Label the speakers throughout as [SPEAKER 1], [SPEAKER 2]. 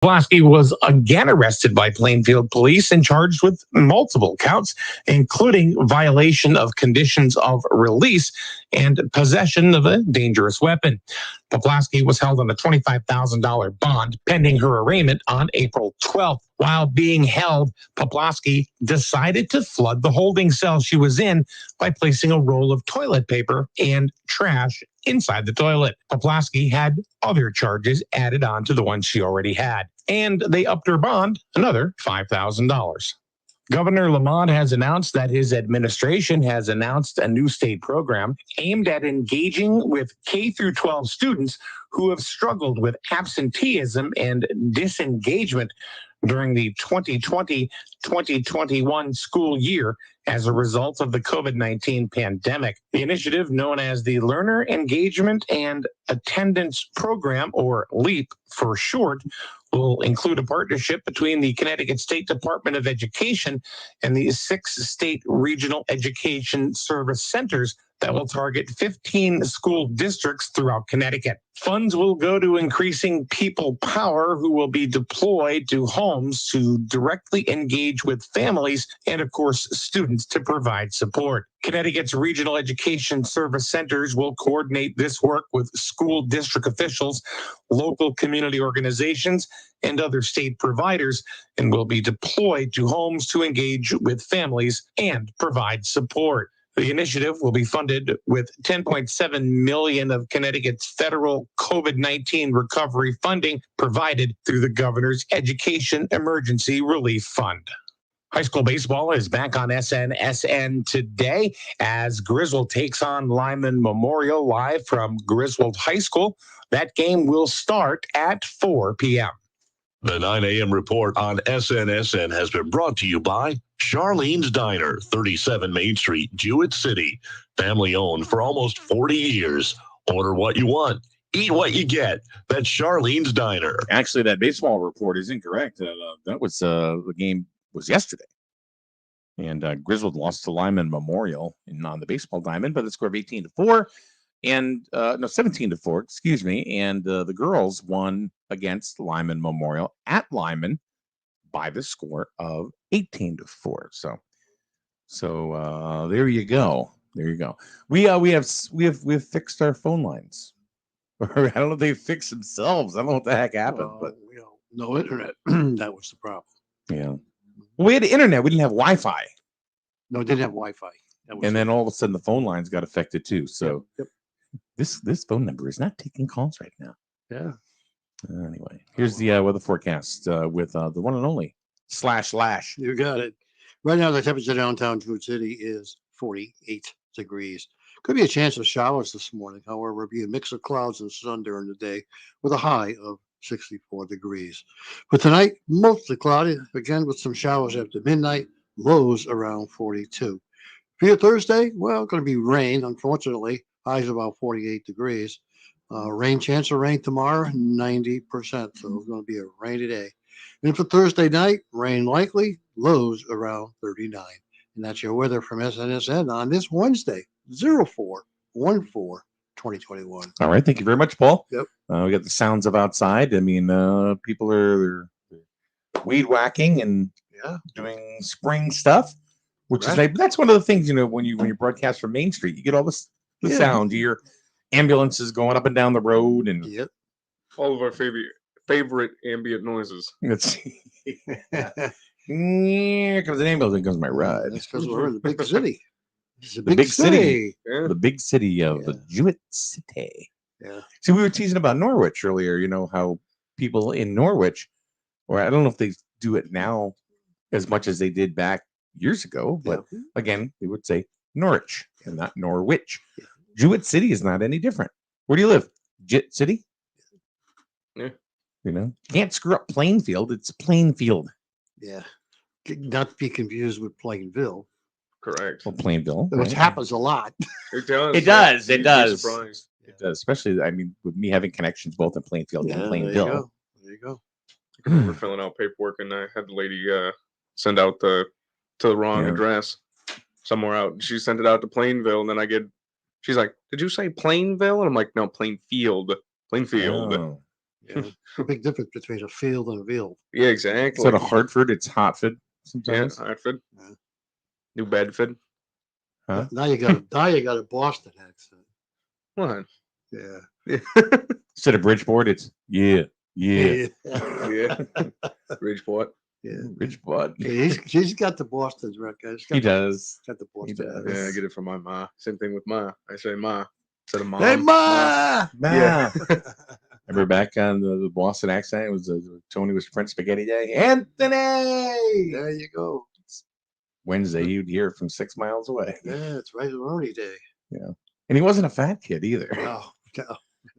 [SPEAKER 1] Pulaski was again arrested by Plainfield police and charged with multiple counts, including violation of conditions of release and possession of a dangerous weapon. Pulaski was held on a $25,000 bond pending her arraignment on April 12th. While being held, Pulaski decided to flood the holding cell she was in by placing a roll of toilet paper and trash inside the toilet. Pulaski had other charges added on to the ones she already had, and they upped her bond another $5,000. Governor Lamont has announced that his administration has announced a new state program aimed at engaging with K through 12 students who have struggled with absenteeism and disengagement during the 2020-2021 school year as a result of the COVID-19 pandemic. The initiative, known as the Learner Engagement and Attendance Program, or LEAP for short, will include a partnership between the Connecticut State Department of Education and the 6 state regional education service centers that will target 15 school districts throughout Connecticut. Funds will go to increasing people power who will be deployed to homes to directly engage with families and, of course, students to provide support. Connecticut's regional education service centers will coordinate this work with school district officials, local community organizations, and other state providers, and will be deployed to homes to engage with families and provide support. The initiative will be funded with $10.7 million of Connecticut's federal COVID-19 recovery funding provided through the governor's Education Emergency Relief Fund. High school baseball is back on SNSN today as Griswold takes on Lyman Memorial live from Griswold High School. That game will start at 4 p.m.
[SPEAKER 2] The 9 a.m. report on SNSN has been brought to you by Charlene's Diner, 37 Main Street, Jewett City. Family owned for almost 40 years. Order what you want. Eat what you get. That's Charlene's Diner.
[SPEAKER 3] Actually, that baseball report is incorrect. That was the game was yesterday. And Griswold lost to Lyman Memorial on the baseball diamond, but the score of 18-4. And 17-4, excuse me. And the girls won against Lyman Memorial at Lyman by the score of 18-4. So there you go. There you go. We have fixed our phone lines. I don't know if they fixed themselves. I don't know what the heck happened, but
[SPEAKER 4] no internet. That was the problem.
[SPEAKER 3] Yeah. Well, we had internet. We didn't have Wi-Fi.
[SPEAKER 4] No, it didn't have Wi-Fi.
[SPEAKER 3] And then all of a sudden the phone lines got affected too. So this phone number is not taking calls right now.
[SPEAKER 4] Yeah.
[SPEAKER 3] Anyway, here's the weather forecast with the one and only /Lash.
[SPEAKER 4] You got it. Right now, the temperature downtown Jewett City is 48 degrees. Could be a chance of showers this morning. However, it'll be a mix of clouds and sun during the day with a high of 64 degrees. But tonight, mostly cloudy, again with some showers after midnight, lows around 42. For your Thursday, well, going to be rain, unfortunately. Highs about 48 degrees. Rain chance of rain tomorrow, 90%. So it's going to be a rainy day. And for Thursday night, rain likely, lows around 39. And that's your weather from SNSN on this Wednesday, 04/14/2021.
[SPEAKER 3] All right. Thank you very much, Paul.
[SPEAKER 4] Yep.
[SPEAKER 3] We got the sounds of outside. I mean, people are weed whacking and doing spring stuff, which is nice. That's one of the things, when you broadcast from Main Street, you get all this sound. You hear ambulances going up and down the road, and
[SPEAKER 5] all of our favorite ambient noises.
[SPEAKER 3] Let's see. Here comes an ambulance and comes my ride.
[SPEAKER 4] That's because we're in the big city. It's a
[SPEAKER 3] the big city.
[SPEAKER 5] Yeah.
[SPEAKER 3] The big city of the Jewett City.
[SPEAKER 4] Yeah.
[SPEAKER 3] See, we were teasing about Norwich earlier, how people in Norwich, or I don't know if they do it now as much as they did back years ago, but again, they would say Norwich and not Norwich.
[SPEAKER 4] Yeah.
[SPEAKER 3] Jewett City is not any different. Where do you live? Jewett City?
[SPEAKER 5] Yeah.
[SPEAKER 3] Can't screw up Plainfield. It's Plainfield.
[SPEAKER 4] Yeah. Not to be confused with Plainville.
[SPEAKER 5] Correct.
[SPEAKER 3] Well, Plainville.
[SPEAKER 4] Which happens a lot.
[SPEAKER 5] It does.
[SPEAKER 3] It does.
[SPEAKER 5] You'd
[SPEAKER 3] It
[SPEAKER 5] be
[SPEAKER 3] does.
[SPEAKER 5] surprised.
[SPEAKER 3] It does. Especially, with me having connections both in Plainfield and Plainville.
[SPEAKER 4] There you go.
[SPEAKER 5] I remember filling out paperwork and I had the lady send out to the wrong address somewhere out. She sent it out to Plainville, and then she's like, "Did you say Plainville?" And I'm like, "No, Plainfield. Plainfield."
[SPEAKER 3] Oh.
[SPEAKER 4] Big difference between a field and a field.
[SPEAKER 5] Yeah, exactly.
[SPEAKER 3] Instead of Hartford, it's Hartford
[SPEAKER 5] Yeah,
[SPEAKER 3] sometimes.
[SPEAKER 5] Hartford.
[SPEAKER 4] Yeah.
[SPEAKER 5] New Bedford.
[SPEAKER 3] Huh?
[SPEAKER 4] Now you got a Boston accent.
[SPEAKER 5] What?
[SPEAKER 4] Yeah.
[SPEAKER 3] Instead of Bridgeport, it's yeah.
[SPEAKER 5] Yeah. Bridgeport.
[SPEAKER 4] Yeah.
[SPEAKER 3] Bridgeport.
[SPEAKER 4] She's got the Boston record.
[SPEAKER 3] He does.
[SPEAKER 4] Got the
[SPEAKER 3] He
[SPEAKER 4] Boston.
[SPEAKER 3] does.
[SPEAKER 5] Yeah, I get it from my ma. Same thing with ma. I say ma instead of mom.
[SPEAKER 4] Hey, Ma!
[SPEAKER 5] Yeah.
[SPEAKER 3] Remember back on the Boston accent? It was Tony was Prince Spaghetti Day. Anthony!
[SPEAKER 4] There you go.
[SPEAKER 3] Wednesday, you'd hear it from 6 miles away.
[SPEAKER 4] Yeah, it's Rice-A-Roni Day.
[SPEAKER 3] Yeah. And he wasn't a fat kid either.
[SPEAKER 4] Oh,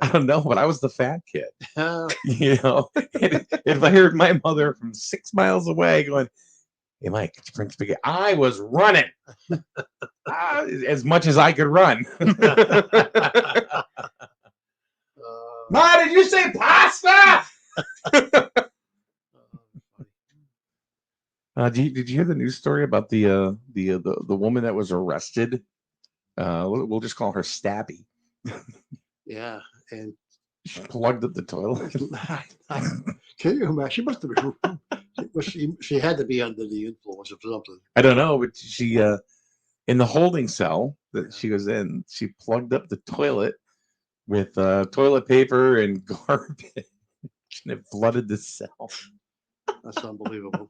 [SPEAKER 3] I don't know, but I was the fat kid.
[SPEAKER 4] no.
[SPEAKER 3] You know, if I heard my mother from 6 miles away going, "Hey, Mike, it's Prince Spaghetti," I was running as much as I could run. Ma, did you say pasta? Did you hear the news story about the woman that was arrested? We'll just call her Stabby.
[SPEAKER 4] Yeah, and
[SPEAKER 3] She plugged up the toilet.
[SPEAKER 4] can you imagine? She must have been. She had to be under the influence of something.
[SPEAKER 3] I don't know, but she in the holding cell that she was in, she plugged up the toilet with toilet paper and garbage, and it flooded the cell.
[SPEAKER 4] That's unbelievable.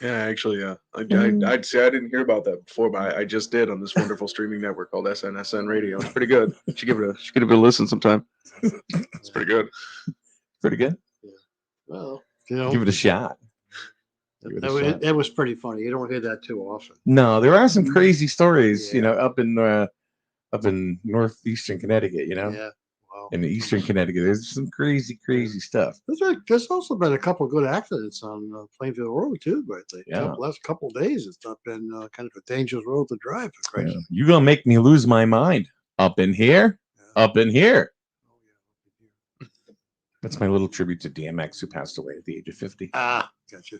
[SPEAKER 5] Yeah, actually, I'd say I didn't hear about that before, but I just did on this wonderful streaming network called SNSN Radio. It's pretty good. You should give it a listen sometime. It's pretty good.
[SPEAKER 3] Pretty good.
[SPEAKER 4] Well,
[SPEAKER 3] Give it a shot. Give it a shot.
[SPEAKER 4] it was pretty funny. You don't hear that too often.
[SPEAKER 3] No, there are some crazy stories,
[SPEAKER 4] Yeah.
[SPEAKER 3] up in northeastern Connecticut,
[SPEAKER 4] Yeah. Wow.
[SPEAKER 3] in eastern Connecticut. There's some crazy stuff.
[SPEAKER 4] There's also been a couple of good accidents on Plainfield Road too, but the
[SPEAKER 3] Yeah.
[SPEAKER 4] last couple of days it's not been kind of a dangerous road to drive. For Christ's sake.
[SPEAKER 3] You're gonna make me lose my mind. Up in here,
[SPEAKER 4] Yeah.
[SPEAKER 3] up in here.
[SPEAKER 4] Oh, yeah.
[SPEAKER 3] That's my little tribute to DMX, who passed away at the age of 50.
[SPEAKER 4] Gotcha.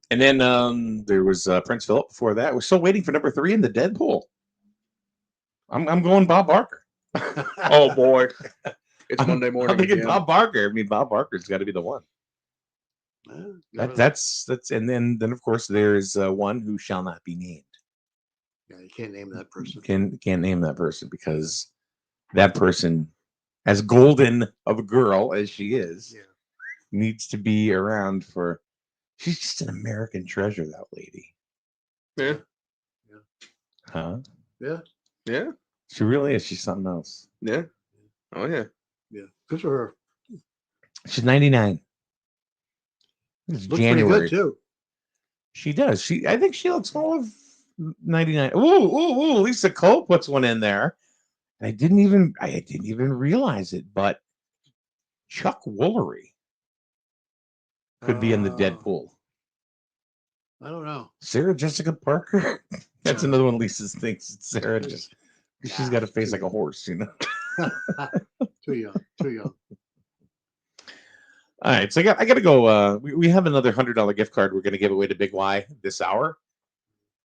[SPEAKER 3] And then there was Prince Philip before that. We're still waiting for number 3 in the Deadpool. I'm going Bob Barker.
[SPEAKER 5] Oh boy, it's Monday morning.
[SPEAKER 3] I'm thinking
[SPEAKER 5] again.
[SPEAKER 3] Bob Barker. I mean, Bob Barker's got to be the one. That's and then of course there's one who shall not be named.
[SPEAKER 4] Yeah, you can't name that person.
[SPEAKER 3] Can't name that person because that person, as golden of a girl as she is, needs to be around for. She's just an American treasure, that lady.
[SPEAKER 5] Yeah.
[SPEAKER 3] Huh?
[SPEAKER 4] Yeah.
[SPEAKER 5] Yeah.
[SPEAKER 3] She really is. She's something else.
[SPEAKER 5] Yeah. Oh yeah.
[SPEAKER 4] Yeah. Good for her.
[SPEAKER 3] She's 99. It's
[SPEAKER 4] Looks
[SPEAKER 3] January.
[SPEAKER 4] pretty good too.
[SPEAKER 3] She does. I think she looks all of 99. Ooh, Lisa Cole puts one in there. I didn't even realize it, but Chuck Woolery could be in the Deadpool.
[SPEAKER 4] I don't know.
[SPEAKER 3] Sarah Jessica Parker. That's another one Lisa thinks it's Sarah. She's got a face like a horse,
[SPEAKER 4] Too young.
[SPEAKER 3] All right, so I got to go. We have another $100 gift card we're going to give away to Big Y this hour.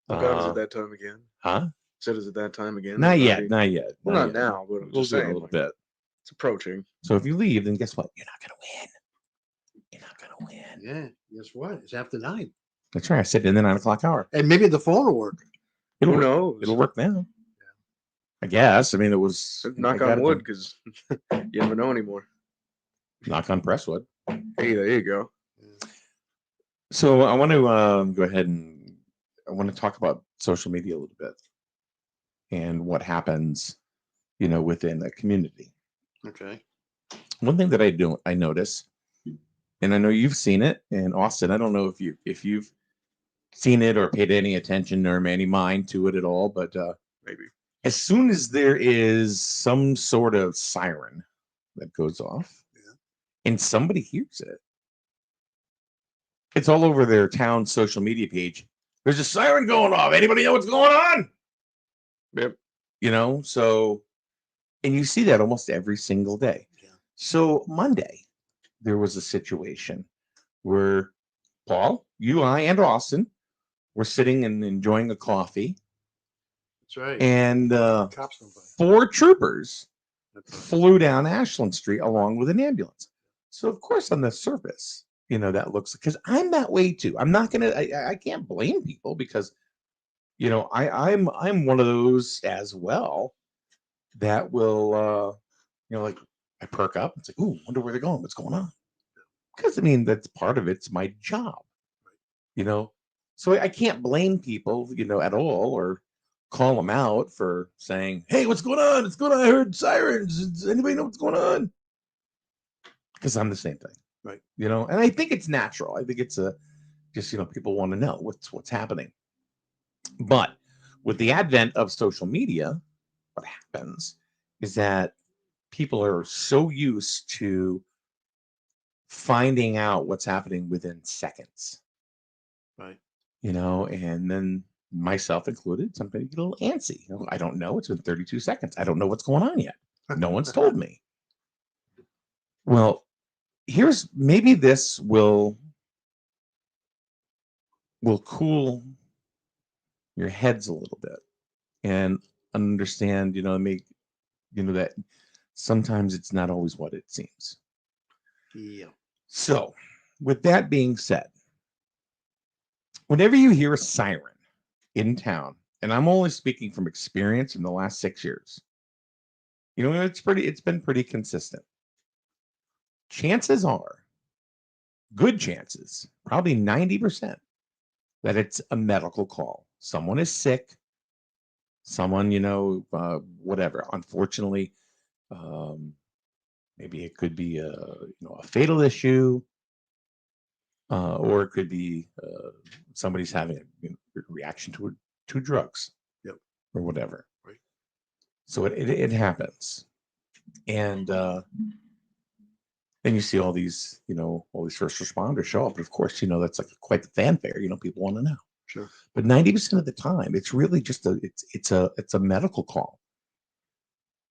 [SPEAKER 5] What time is it that time again?
[SPEAKER 3] Huh?
[SPEAKER 5] Said is it that time again?
[SPEAKER 3] Not yet.
[SPEAKER 5] Well, not
[SPEAKER 3] yet.
[SPEAKER 5] now, but I'm
[SPEAKER 3] We'll
[SPEAKER 5] just
[SPEAKER 3] do it
[SPEAKER 5] saying.
[SPEAKER 3] a little bit.
[SPEAKER 5] It's approaching.
[SPEAKER 3] So if you leave, then guess what? You're not going to win. You're not going to win.
[SPEAKER 4] Yeah. Guess what? It's after 9.
[SPEAKER 3] That's right. I said in the 9 o'clock hour.
[SPEAKER 4] And maybe the phone will work.
[SPEAKER 3] Who
[SPEAKER 5] knows?
[SPEAKER 3] It'll work now. I guess. I mean, it was.
[SPEAKER 5] Knock on wood, because you never know anymore.
[SPEAKER 3] Knock on presswood.
[SPEAKER 5] Hey, there you go.
[SPEAKER 3] So I want to go ahead and I want to talk about social media a little bit and what happens, within a community.
[SPEAKER 4] Okay.
[SPEAKER 3] One thing that I notice, and I know you've seen it, and Austin, I don't know if you've seen it or paid any attention or any mind to it at all, but
[SPEAKER 5] Maybe.
[SPEAKER 3] As soon as there is some sort of siren that goes off, and somebody hears it, it's all over their town social media page. There's a siren going off. Anybody know what's going on?
[SPEAKER 5] Yep.
[SPEAKER 3] So, and you see that almost every single day.
[SPEAKER 4] Yeah.
[SPEAKER 3] So Monday, there was a situation where Paul, you, I, and Austin were sitting and enjoying a coffee.
[SPEAKER 4] That's right.
[SPEAKER 3] And
[SPEAKER 4] Cops don't bite.
[SPEAKER 3] 4 troopers flew down Ashland Street along with an ambulance. So of course, on the surface, that looks, because I'm that way too. I'm not gonna. I can't blame people because, I'm one of those as well that will, like I perk up. It's like, ooh, wonder where they're going. What's going on? Because that's part of it's my job, So I can't blame people, at all, or call them out for saying, "Hey, what's going on? What's going on? I heard sirens. Does anybody know what's going on?" Because I'm the same thing,
[SPEAKER 4] Right.
[SPEAKER 3] And I think it's natural. I think it's just people want to know what's happening. But with the advent of social media, what happens is that people are so used to finding out what's happening within seconds.
[SPEAKER 4] Right.
[SPEAKER 3] And then myself included, somebody get a little antsy. I don't know. It's been 32 seconds. I don't know what's going on yet. No one's told me. Well, maybe this will cool your heads a little bit and understand, that sometimes it's not always what it seems.
[SPEAKER 4] Yeah.
[SPEAKER 3] So, with that being said, whenever you hear a siren in town, and I'm only speaking from experience in the last 6 years, it's been pretty consistent. Chances are, good chances, probably 90%, that it's a medical call. Someone is sick. Someone, whatever. Unfortunately, maybe it could be a fatal issue, or it could be somebody's having a reaction to drugs,
[SPEAKER 4] Yep,
[SPEAKER 3] or whatever.
[SPEAKER 4] Right.
[SPEAKER 3] So it happens, and then you see all these first responders show up. But of course, that's like quite the fanfare. People want to know.
[SPEAKER 4] Sure.
[SPEAKER 3] But 90% of the time, it's really just it's a medical call.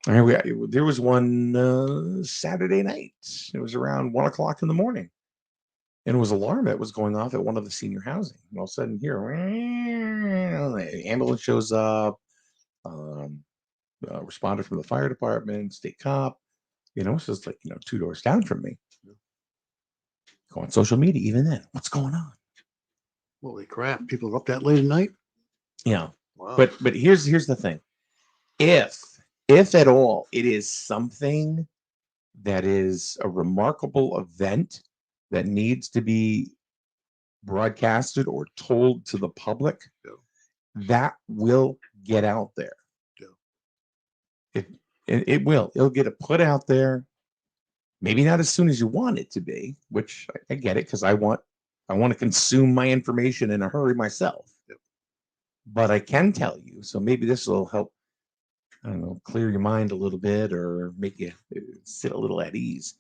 [SPEAKER 3] There was one Saturday night. It was around 1:00 in the morning, and it was an alarm that was going off at one of the senior housing. And all of a sudden, here, the ambulance shows up. Responder from the fire department, state cop. It's just like 2 doors down from me. Go on social media. Even then, what's going on?
[SPEAKER 4] Holy crap! People are up that late at night.
[SPEAKER 3] Yeah.
[SPEAKER 4] Wow.
[SPEAKER 3] But here's the thing. If at all it is something that is a remarkable event that needs to be broadcasted or told to the public, that will get out there. It will. It'll get put out there. Maybe not as soon as you want it to be, which I get it, because I want to consume my information in a hurry myself. But I can tell you, so maybe this will help, I don't know, clear your mind a little bit or make you sit a little at ease,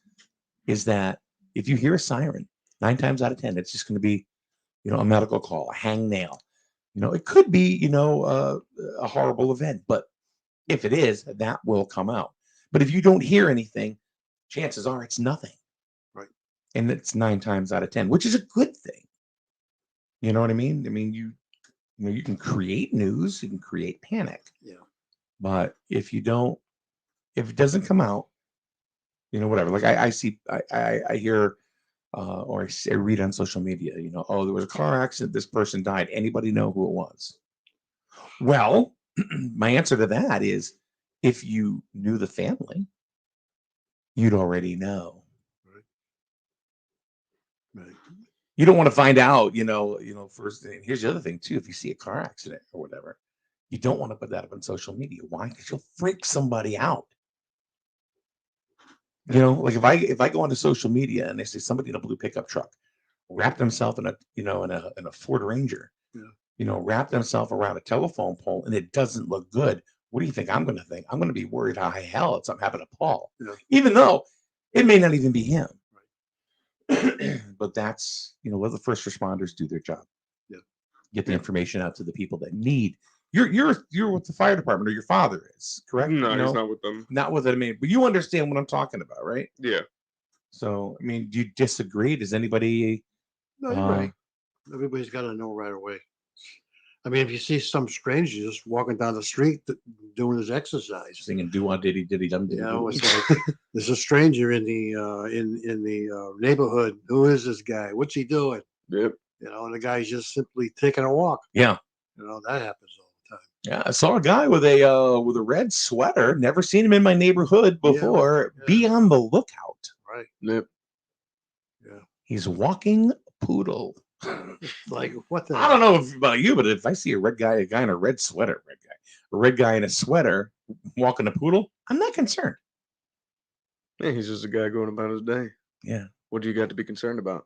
[SPEAKER 3] is that if you hear a siren, 9 times out of 10, it's just going to be, a medical call, a hangnail. It could be, a horrible event, but if it is, that will come out. But if you don't hear anything, chances are it's nothing.
[SPEAKER 4] Right.
[SPEAKER 3] And it's 9 times out of 10, which is a good thing. You know what I mean? I mean, you can create news, you can create panic.
[SPEAKER 4] Yeah.
[SPEAKER 3] But if it doesn't come out, whatever. Like I hear, or I read on social media, oh, there was a car accident, this person died. Anybody know who it was? Well, my answer to that is, if you knew the family, you'd already know.
[SPEAKER 4] Right.
[SPEAKER 3] You don't want to find out, first. And here's the other thing too. If you see a car accident or whatever, you don't want to put that up on social media. Why? Because you'll freak somebody out. Like if I go onto social media and they say somebody in a blue pickup truck wrapped themselves in a Ford Ranger, wrapped themselves around a telephone pole, and it doesn't look good. What do you think I'm going to think? I'm going to be worried how hell it's something happened to Paul, even though it may not even be him. Right. But that's let the first responders do their job.
[SPEAKER 4] Yeah.
[SPEAKER 3] Get the information out to the people that need. You're with the fire department, or your father is, correct?
[SPEAKER 5] No, he's not with them.
[SPEAKER 3] Not with it. I mean, but you understand what I'm talking about, right?
[SPEAKER 5] Yeah.
[SPEAKER 3] So, I mean, do you disagree? Does anybody?
[SPEAKER 4] No, you're right. Everybody's got to know right away. I mean, if you see some stranger just walking down the street doing his exercise,
[SPEAKER 3] Singing "Do Wah Diddy Diddy Dum
[SPEAKER 4] you
[SPEAKER 3] Diddy
[SPEAKER 4] know,
[SPEAKER 3] Doo."
[SPEAKER 4] it's like there's a stranger in the neighborhood. Who is this guy? What's he doing?
[SPEAKER 5] Yep.
[SPEAKER 4] You know, and the guy's just simply taking a walk.
[SPEAKER 3] Yeah,
[SPEAKER 4] You know, that happens all the time.
[SPEAKER 3] yeah. I saw a guy with a red sweater. Never seen him in my neighborhood before.
[SPEAKER 4] Yeah.
[SPEAKER 3] Be on the lookout.
[SPEAKER 4] Right.
[SPEAKER 5] Yep.
[SPEAKER 4] Yeah.
[SPEAKER 3] He's walking poodle.
[SPEAKER 4] Like what the?
[SPEAKER 3] I don't know about you, but if I see a guy in a red sweater, a red guy in a sweater walking a poodle, I'm not concerned.
[SPEAKER 5] Yeah, he's just a guy going about his day.
[SPEAKER 3] Yeah,
[SPEAKER 5] What do you got to be concerned about?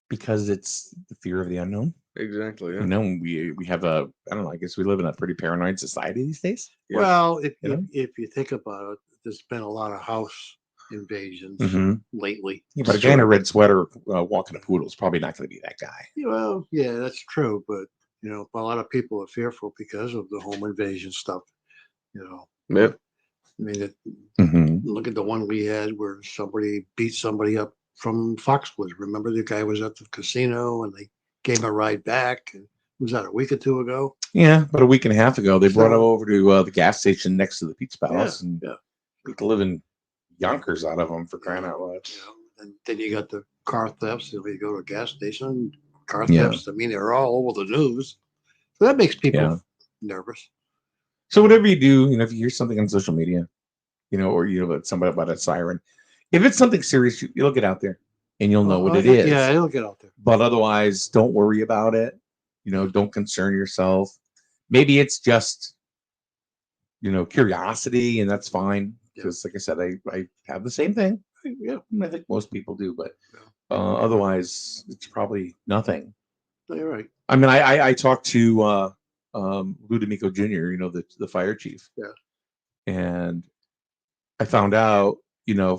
[SPEAKER 3] because it's the fear of the unknown.
[SPEAKER 5] Exactly. Yeah.
[SPEAKER 3] You know, we have I don't know. I guess we live in a pretty paranoid society these days.
[SPEAKER 5] Yeah.
[SPEAKER 4] Well,
[SPEAKER 3] You know?
[SPEAKER 4] if you think about it, there's been a lot of house invasions
[SPEAKER 3] Mhm.
[SPEAKER 4] lately.
[SPEAKER 3] Yeah, but a guy in a red sweater walking a poodle is probably not going to be that guy.
[SPEAKER 4] Yeah, well, yeah, that's true, but you know, a lot of people are fearful because of the home invasion stuff. You know,
[SPEAKER 5] Yep.
[SPEAKER 4] I mean,
[SPEAKER 3] Mhm.
[SPEAKER 4] look at the one we had where somebody beat somebody up from Foxwoods. Remember, the guy was at the casino and they gave him a ride back. And was that a week or two ago?
[SPEAKER 3] Yeah, but a week and a half ago, they brought him
[SPEAKER 4] So-
[SPEAKER 3] over to the gas station next to the Pizza Palace and
[SPEAKER 4] yeah.
[SPEAKER 3] beat the living yonkers out of him for crying out loud.
[SPEAKER 4] You know, and then you got the car thefts. If you go to a gas station, car
[SPEAKER 3] Yeah.
[SPEAKER 4] thefts. I mean, they're all over the news. So that makes people
[SPEAKER 3] Yeah.
[SPEAKER 4] nervous.
[SPEAKER 3] So whatever you do, you know, if you hear something on social media, you know, or you know about somebody about a siren, if it's something serious, you'll get out there and you'll know what it is.
[SPEAKER 4] Yeah, it'll get out there.
[SPEAKER 3] But otherwise, don't worry about it. You know, don't concern yourself. Maybe it's just, you know, curiosity, and that's fine. Because, like I said, I have the same thing. Yeah, I think most people do, but otherwise, it's probably nothing.
[SPEAKER 4] No, you're right.
[SPEAKER 3] I mean, I talked to Ludemico Jr., you know, the fire chief.
[SPEAKER 4] Yeah.
[SPEAKER 3] And I found out, you know,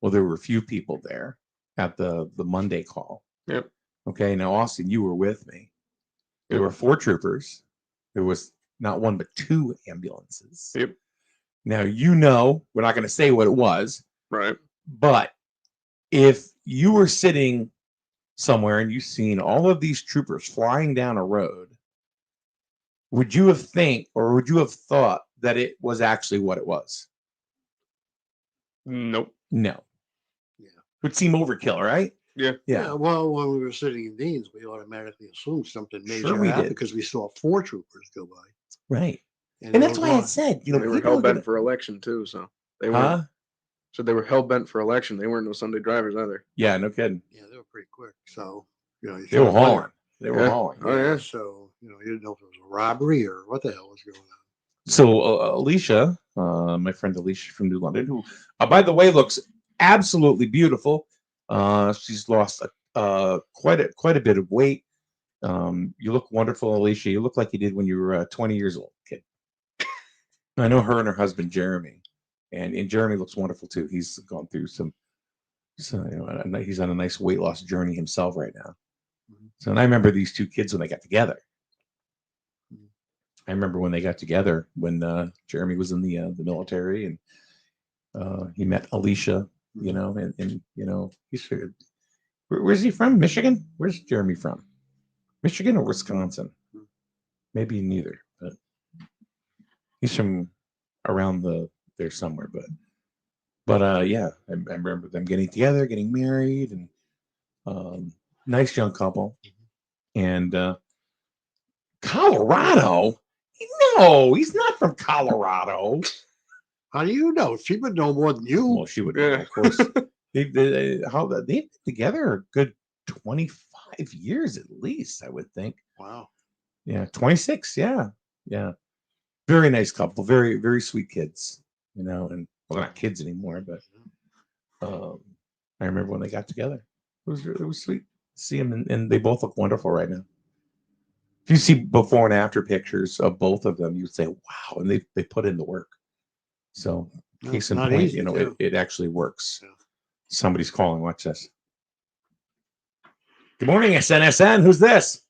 [SPEAKER 3] there were a few people there at the Monday call.
[SPEAKER 5] Yep.
[SPEAKER 3] Okay. Now, Austin, you were with me. There were 4 troopers. There was not 1, but 2 ambulances.
[SPEAKER 5] Yep.
[SPEAKER 3] Now, you know, we're not going to say what it was.
[SPEAKER 5] Right.
[SPEAKER 3] But if you were sitting somewhere and you've seen all of these troopers flying down a road, would you have thought that it was actually what it was?
[SPEAKER 5] Nope.
[SPEAKER 3] No.
[SPEAKER 4] Yeah.
[SPEAKER 3] Would seem overkill, right?
[SPEAKER 5] Yeah.
[SPEAKER 3] Yeah.
[SPEAKER 4] Well, when we were sitting in Dean's, we automatically assumed something major
[SPEAKER 3] Sure we
[SPEAKER 4] happened
[SPEAKER 3] did.
[SPEAKER 4] because we saw 4 troopers go by.
[SPEAKER 3] Right. And
[SPEAKER 4] it
[SPEAKER 3] that's
[SPEAKER 4] was
[SPEAKER 3] why I
[SPEAKER 4] on.
[SPEAKER 3] said, you know,
[SPEAKER 5] They were
[SPEAKER 3] people
[SPEAKER 5] hell
[SPEAKER 3] are
[SPEAKER 5] bent
[SPEAKER 3] gonna-
[SPEAKER 5] for election too, so they weren't.
[SPEAKER 3] Huh?
[SPEAKER 5] So they were hell bent for election. They weren't no Sunday drivers either.
[SPEAKER 3] Yeah, no kidding.
[SPEAKER 4] Yeah, they were pretty quick. So, you know, you
[SPEAKER 3] They were
[SPEAKER 4] should've wondered.
[SPEAKER 3] hauling. They were
[SPEAKER 5] Yeah.
[SPEAKER 3] hauling.
[SPEAKER 5] Oh yeah.
[SPEAKER 4] So, you know, you didn't know if it was a robbery or what the hell was going on.
[SPEAKER 3] So Alicia, my friend Alicia from New London, who, by the way, looks absolutely beautiful. She's lost quite a bit of weight. You look wonderful, Alicia. You look like you did when you were 20 years old, kid. I know her and her husband Jeremy, and Jeremy looks wonderful too. He's gone through some, you know, he's on a nice weight loss journey himself right now. So, and I remember these 2 kids when they got together. I remember when they got together when Jeremy was in the military, and he met Alicia, you know, and you know, where's he from? Michigan? Where's Jeremy from? Michigan or Wisconsin? Maybe neither, but he's from around there somewhere. But yeah, I remember them getting together, getting married, and nice young couple. And Colorado? No, he's not from Colorado.
[SPEAKER 4] How do you know? She would know more than you.
[SPEAKER 3] Well, she would know,
[SPEAKER 5] Yeah.
[SPEAKER 3] of course. They've been together a good 25 years at least, I would think.
[SPEAKER 4] Wow.
[SPEAKER 3] Yeah, 26. Yeah, yeah. Very nice couple. Very, very sweet kids. You know, and well, they're not kids anymore, but I remember when they got together. It was sweet to see them, and they both look wonderful right now. If you see before and after pictures of both of them, you'd say, "Wow!" And they put in the work. So,
[SPEAKER 4] No,
[SPEAKER 3] case
[SPEAKER 4] it's
[SPEAKER 3] in
[SPEAKER 4] not
[SPEAKER 3] point,
[SPEAKER 4] easy,
[SPEAKER 3] you know,
[SPEAKER 4] too.
[SPEAKER 3] it actually works.
[SPEAKER 4] Yeah.
[SPEAKER 3] Somebody's calling. Watch this. Good morning, SNSN. Who's this?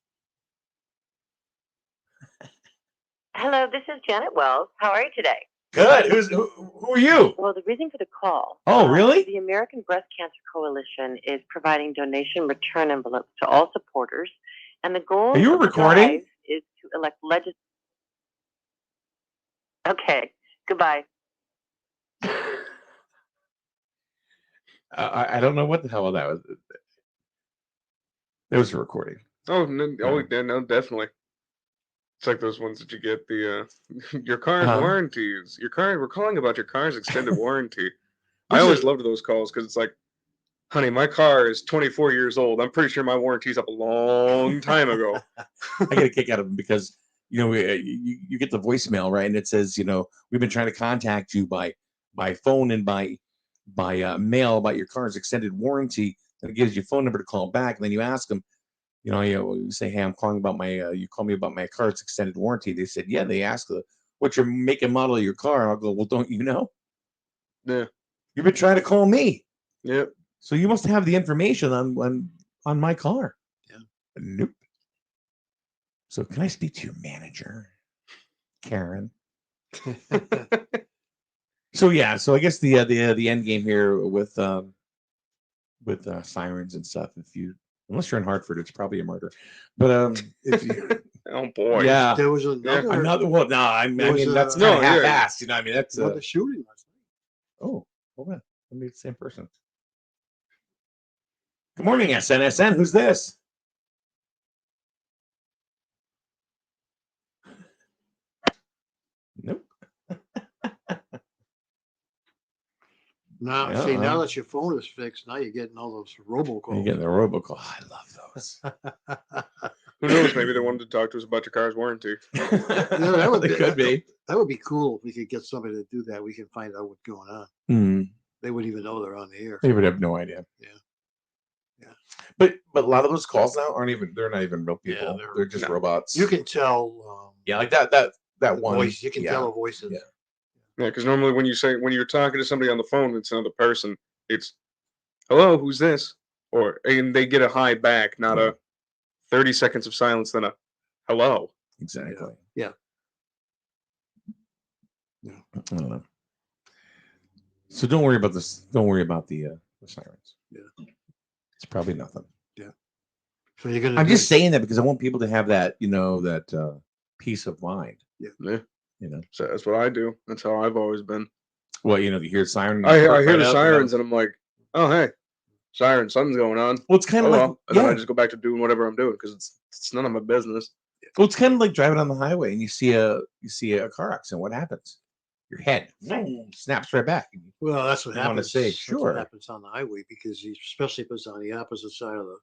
[SPEAKER 6] Hello, this is Janet Wells. How are you today?
[SPEAKER 3] Good. Who are you?
[SPEAKER 6] Well, the reason for the call.
[SPEAKER 3] Oh, really?
[SPEAKER 6] The American Breast Cancer Coalition is providing donation return envelopes to all supporters, and the goal
[SPEAKER 3] Are you
[SPEAKER 6] of the
[SPEAKER 3] recording?
[SPEAKER 6] drive is to to elect legislators. Okay, goodbye.
[SPEAKER 3] I don't know what the hell that was. There was a recording.
[SPEAKER 5] Oh, no,
[SPEAKER 3] Yeah.
[SPEAKER 5] yeah, no, definitely. It's like those ones that you get the your car's
[SPEAKER 3] Uh-huh.
[SPEAKER 5] warranties. Your car, we're calling about your car's extended warranty. I
[SPEAKER 3] Which
[SPEAKER 5] always
[SPEAKER 3] is-
[SPEAKER 5] loved those calls because it's like, honey, my car is 24 years old. I'm pretty sure my warranty's up a long time ago.
[SPEAKER 3] I get a kick out of them because you get the voicemail, right, and it says we've been trying to contact you by phone and by mail about your car's extended warranty, and it gives you a phone number to call back, and then you ask them, you say, hey, I'm calling about my you call me about my car's extended warranty. They said, yeah. They ask what's your make and model of your car, and I'll go, well, don't you know?
[SPEAKER 5] Yeah.
[SPEAKER 3] You've been trying to call me,
[SPEAKER 5] Yep.
[SPEAKER 3] so you must have the information on my car.
[SPEAKER 4] Yeah.
[SPEAKER 3] Nope. So can I speak to your manager, Karen? So I guess the end game here with sirens and stuff. Unless you're in Hartford, it's probably a murder. But if you,
[SPEAKER 5] Oh boy.
[SPEAKER 3] yeah,
[SPEAKER 4] There was another
[SPEAKER 3] well, no, I
[SPEAKER 4] There was
[SPEAKER 3] mean that's
[SPEAKER 4] a-
[SPEAKER 3] kind of
[SPEAKER 5] No, yeah.
[SPEAKER 3] half-assed. I mean that's
[SPEAKER 4] another shooting last night.
[SPEAKER 3] oh, hold on, let me the same person. Good morning, SNSN. Who's this? Nope.
[SPEAKER 4] Now,
[SPEAKER 3] Yeah,
[SPEAKER 4] see, now that your phone is fixed, now you're getting all those
[SPEAKER 3] You're
[SPEAKER 4] robocalls.
[SPEAKER 3] getting the robocall. I love those.
[SPEAKER 5] Who knows? Maybe they wanted to talk to us about your car's warranty.
[SPEAKER 4] that would
[SPEAKER 3] It
[SPEAKER 4] be-
[SPEAKER 3] could be.
[SPEAKER 4] That would be cool if we could get somebody to do that. We can find out what's going on.
[SPEAKER 3] Hmm.
[SPEAKER 4] They wouldn't even know they're on the air.
[SPEAKER 3] They would have no idea.
[SPEAKER 4] Yeah. Yeah.
[SPEAKER 3] But a lot of those calls now they're not even real
[SPEAKER 4] Yeah,
[SPEAKER 3] people.
[SPEAKER 4] they're-
[SPEAKER 3] they're just
[SPEAKER 5] no.
[SPEAKER 3] robots.
[SPEAKER 4] You can tell.
[SPEAKER 3] Yeah, like that
[SPEAKER 4] the
[SPEAKER 3] one.
[SPEAKER 4] voice. You can
[SPEAKER 3] yeah.
[SPEAKER 4] tell the voices.
[SPEAKER 3] Yeah.
[SPEAKER 5] Yeah, because normally when you're talking to somebody on the phone, it's another person. It's, hello, who's this? And they get a hi back, not a 30 seconds of silence, then a hello.
[SPEAKER 3] Exactly.
[SPEAKER 4] Yeah.
[SPEAKER 3] I don't know. So don't worry about this. Don't worry about the sirens.
[SPEAKER 4] Yeah.
[SPEAKER 3] It's probably nothing.
[SPEAKER 4] So you're gonna.
[SPEAKER 3] I'm
[SPEAKER 4] do-
[SPEAKER 3] just saying that because I want people to have that, that peace of mind.
[SPEAKER 5] Yeah.
[SPEAKER 3] You know.
[SPEAKER 5] So that's what I do. That's how I've always been.
[SPEAKER 3] Well, you hear the siren.
[SPEAKER 5] I
[SPEAKER 3] perk
[SPEAKER 5] hear
[SPEAKER 3] right
[SPEAKER 5] the
[SPEAKER 3] up,
[SPEAKER 5] sirens and I'm like, oh, hey, siren, something's going on.
[SPEAKER 3] Well, it's kind
[SPEAKER 5] Oh,
[SPEAKER 3] of like
[SPEAKER 5] well. And then I just go back to doing whatever I'm doing because it's none of my business.
[SPEAKER 3] Well, it's kind of like driving on the highway and you see a car accident. What happens? Your head snaps right back.
[SPEAKER 4] Well, that's what
[SPEAKER 3] You wanna
[SPEAKER 4] happens.
[SPEAKER 3] say,
[SPEAKER 4] That's
[SPEAKER 3] sure.
[SPEAKER 4] what happens on the highway because especially if it's on the opposite side of the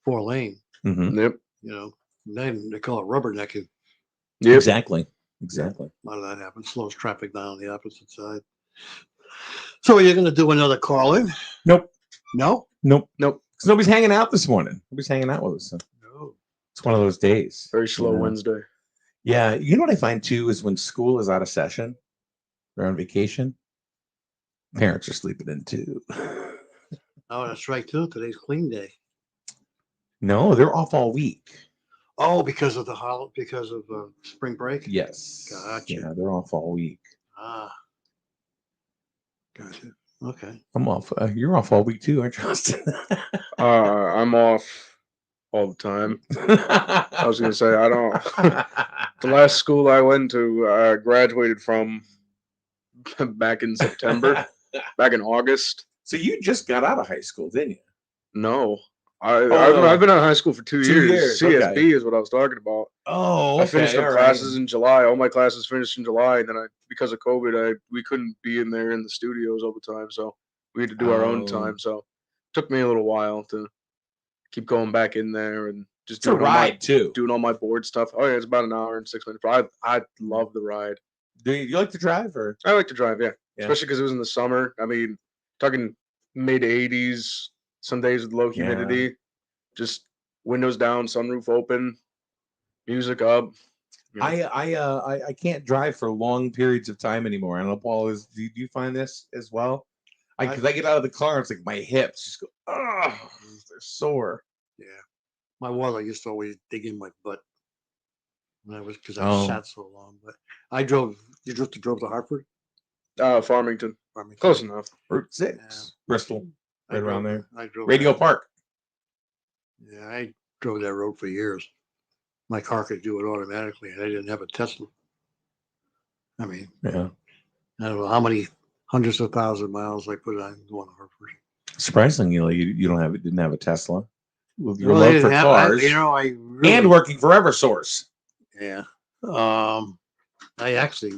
[SPEAKER 4] 4-lane.
[SPEAKER 3] Mm-hmm.
[SPEAKER 5] Yep.
[SPEAKER 4] Then they call it rubbernecking.
[SPEAKER 5] Yep.
[SPEAKER 3] Exactly.
[SPEAKER 4] A lot of that happens. Slows traffic down on the opposite side. So you're going to do another call in?
[SPEAKER 3] Nope.
[SPEAKER 4] No.
[SPEAKER 3] Nope. Because nobody's hanging out this morning. Nobody's hanging out with us. So
[SPEAKER 4] No.
[SPEAKER 3] it's one of those days.
[SPEAKER 5] Very slow
[SPEAKER 3] Yeah.
[SPEAKER 5] Wednesday.
[SPEAKER 3] Yeah. You know what I find too is when school is out of session, they're on vacation. Parents are sleeping in too.
[SPEAKER 4] Oh, that's right too. Today's clean day.
[SPEAKER 3] No, they're off all week.
[SPEAKER 4] Oh, because of spring break.
[SPEAKER 3] Yes.
[SPEAKER 4] Gotcha.
[SPEAKER 3] Yeah, they're off all week.
[SPEAKER 4] Ah. Gotcha. Okay.
[SPEAKER 3] I'm off. You're off all week too, aren't you, Austin?
[SPEAKER 5] I'm off all the time. I was gonna say I don't. The last school I went to, I graduated from back in September, back in August.
[SPEAKER 3] So you just got out of high school, didn't you?
[SPEAKER 5] No,
[SPEAKER 3] Oh.
[SPEAKER 5] I've been out of high school for 2
[SPEAKER 3] 2
[SPEAKER 5] years.
[SPEAKER 3] years,
[SPEAKER 5] CSB
[SPEAKER 3] okay.
[SPEAKER 5] is what I was talking about.
[SPEAKER 3] Oh,
[SPEAKER 5] I finished up
[SPEAKER 3] all
[SPEAKER 5] classes
[SPEAKER 3] right.
[SPEAKER 5] in July. All my classes finished in July, and then because of COVID, we couldn't be in there in the studios all the time, so we had to do our own
[SPEAKER 3] Oh.
[SPEAKER 5] time. So it took me a little while to keep going back in there and just
[SPEAKER 3] It's a
[SPEAKER 5] doing all my
[SPEAKER 3] ride too.
[SPEAKER 5] doing all my board stuff. Oh yeah, it's about an hour and 6 minutes. But I love the ride.
[SPEAKER 3] Do you like to drive or?
[SPEAKER 5] I like to drive, yeah.
[SPEAKER 3] Yeah.
[SPEAKER 5] Especially because it was in the summer. I mean, talking mid 80s, some days with low
[SPEAKER 3] Yeah.
[SPEAKER 5] humidity, just windows down, sunroof open, music up.
[SPEAKER 3] I can't drive for long periods of time anymore. I don't know, Paul. Do you find this as well? Because I get out of the car, it's like my hips just go, oh, they're sore.
[SPEAKER 4] Yeah. My wallet used to always dig in my butt when because I
[SPEAKER 3] Oh.
[SPEAKER 4] sat so long. But I drove. You drove to Hartford?
[SPEAKER 5] Farmington,
[SPEAKER 4] Farmington.
[SPEAKER 5] close enough.
[SPEAKER 3] Route 6,
[SPEAKER 4] Yeah.
[SPEAKER 3] Bristol,
[SPEAKER 4] I
[SPEAKER 3] right around
[SPEAKER 4] drove-
[SPEAKER 3] there.
[SPEAKER 4] I drove
[SPEAKER 3] Radio
[SPEAKER 4] that-
[SPEAKER 3] Park.
[SPEAKER 4] Yeah, I drove that road for years. my car could do it automatically, and I didn't have a Tesla. I mean,
[SPEAKER 3] Yeah.
[SPEAKER 4] I don't know how many hundreds of thousand miles I put on going to Hartford.
[SPEAKER 3] Surprisingly, you didn't have a Tesla. With your
[SPEAKER 4] Well, I
[SPEAKER 3] love
[SPEAKER 4] didn't
[SPEAKER 3] for
[SPEAKER 4] have,
[SPEAKER 3] cars
[SPEAKER 4] I really,
[SPEAKER 3] and working for EverSource.
[SPEAKER 4] yeah. I actually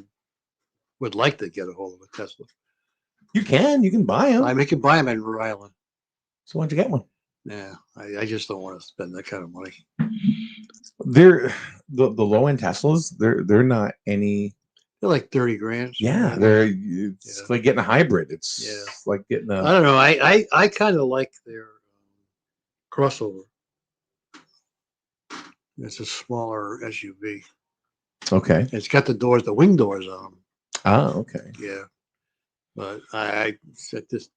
[SPEAKER 4] would like to get a hold of a Tesla.
[SPEAKER 3] You can buy them.
[SPEAKER 4] I can buy them in Rhode Island.
[SPEAKER 3] So why don't you get one?
[SPEAKER 4] Yeah, I just don't want to spend that kind of money.
[SPEAKER 3] They're the low end Teslas. They're not any.
[SPEAKER 4] They're like 30 grand.
[SPEAKER 3] Yeah, it's like getting a hybrid. It's like getting
[SPEAKER 4] I
[SPEAKER 3] a.
[SPEAKER 4] don't know. I kind of like their crossover. It's a smaller SUV.
[SPEAKER 3] Okay.
[SPEAKER 4] It's got the wing doors on them.
[SPEAKER 3] Ah, okay.
[SPEAKER 4] Yeah, but I said this,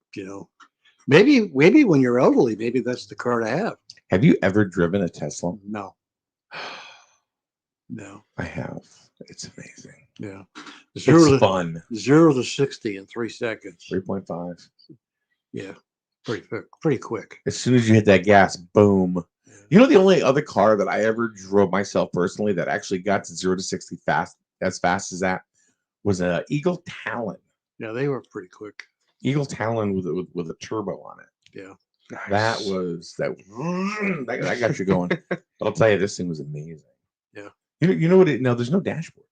[SPEAKER 4] maybe when you're elderly, maybe that's the car to have.
[SPEAKER 3] Have you ever driven a Tesla?
[SPEAKER 4] No. No.
[SPEAKER 3] I have. It's amazing.
[SPEAKER 4] Yeah.
[SPEAKER 3] It's fun.
[SPEAKER 4] 0 to 60 in 3 seconds.
[SPEAKER 3] 3.5.
[SPEAKER 4] Yeah. Pretty quick.
[SPEAKER 3] As soon as you hit that gas, boom.
[SPEAKER 4] Yeah.
[SPEAKER 3] You know, the only other car that I ever drove myself personally that actually got to 0 to 60 as fast as that was a Eagle Talon.
[SPEAKER 4] Yeah, they were pretty quick.
[SPEAKER 3] Eagle Talon with a turbo on it.
[SPEAKER 4] Yeah.
[SPEAKER 3] That got you going. But I'll tell you, this thing was amazing.
[SPEAKER 4] Yeah.
[SPEAKER 3] You know what? No, there's no dashboard.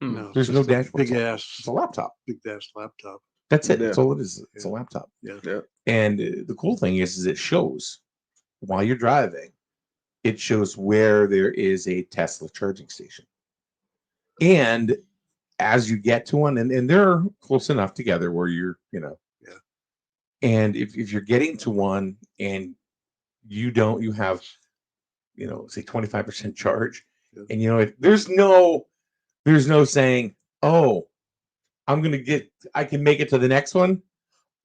[SPEAKER 4] No,
[SPEAKER 3] There's no dashboard.
[SPEAKER 4] Big ass.
[SPEAKER 3] It's a laptop.
[SPEAKER 4] Big ass laptop.
[SPEAKER 3] That's it.
[SPEAKER 5] Yeah.
[SPEAKER 3] That's all it is. It's a laptop.
[SPEAKER 4] Yeah.
[SPEAKER 3] And the cool thing is it shows while you're driving, it shows where there is a Tesla charging station. And as you get to one, and they're close enough together where you're,
[SPEAKER 4] Yeah.
[SPEAKER 3] And if you're getting to one and you have, say 25% charge,
[SPEAKER 4] Yeah.
[SPEAKER 3] and there's no saying, oh, I can make it to the next one.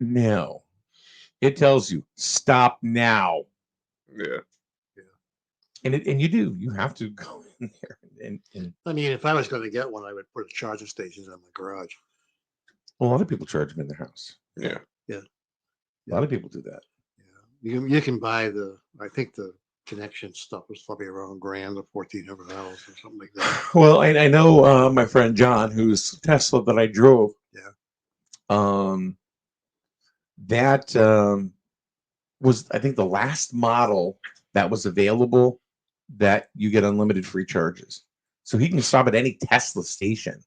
[SPEAKER 3] No, it tells you stop now.
[SPEAKER 5] Yeah.
[SPEAKER 3] And you have to go in there. And
[SPEAKER 4] I mean, if I was going to get one, I would put a charging station in my garage.
[SPEAKER 3] a lot of people charge them in their house.
[SPEAKER 5] Yeah.
[SPEAKER 3] A lot of people do that.
[SPEAKER 4] Yeah. You can buy I think the connection stuff was probably around $1,000 or $1,400 or something like that.
[SPEAKER 3] Well, I know my friend John, whose Tesla that I drove.
[SPEAKER 4] Yeah.
[SPEAKER 3] That was, I think, the last model that was available that you get unlimited free charges. So he can stop at any Tesla station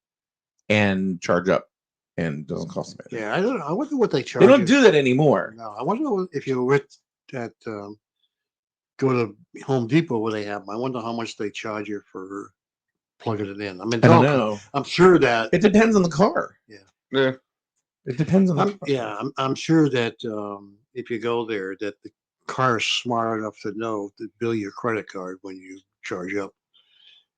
[SPEAKER 3] and charge up, and it doesn't cost him anything.
[SPEAKER 4] Yeah, I don't know. I wonder what they charge.
[SPEAKER 3] They don't
[SPEAKER 4] you.
[SPEAKER 3] do that anymore.
[SPEAKER 4] No, I wonder if you were at go to Home Depot where they have them. I wonder how much they charge you for plugging it in. I mean,
[SPEAKER 3] I don't know.
[SPEAKER 4] I'm sure that
[SPEAKER 3] It depends on the car.
[SPEAKER 5] Yeah.
[SPEAKER 3] It depends on the car.
[SPEAKER 4] I'm sure that if you go there, that the car is smart enough to know to bill your credit card when you charge up.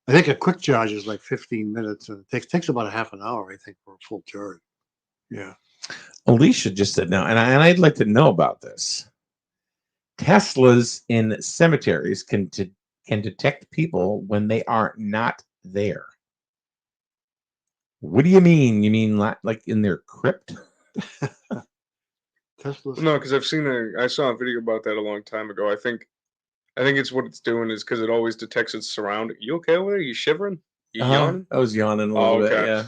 [SPEAKER 4] I think a quick charge is like 15 minutes, and it takes about a half an hour, I think, for a full charge. Yeah.
[SPEAKER 3] Alicia just said no, and I'd like to know about this. Teslas in cemeteries can detect people when they are not there. What do you mean? You mean like in their crypt?
[SPEAKER 4] Tesla's.
[SPEAKER 5] No, because I saw a video about that a long time ago. I think it's what it's doing is because it always detects its surrounding. You okay over there? You shivering? You yawning?
[SPEAKER 3] I was yawning a little bit. Yeah.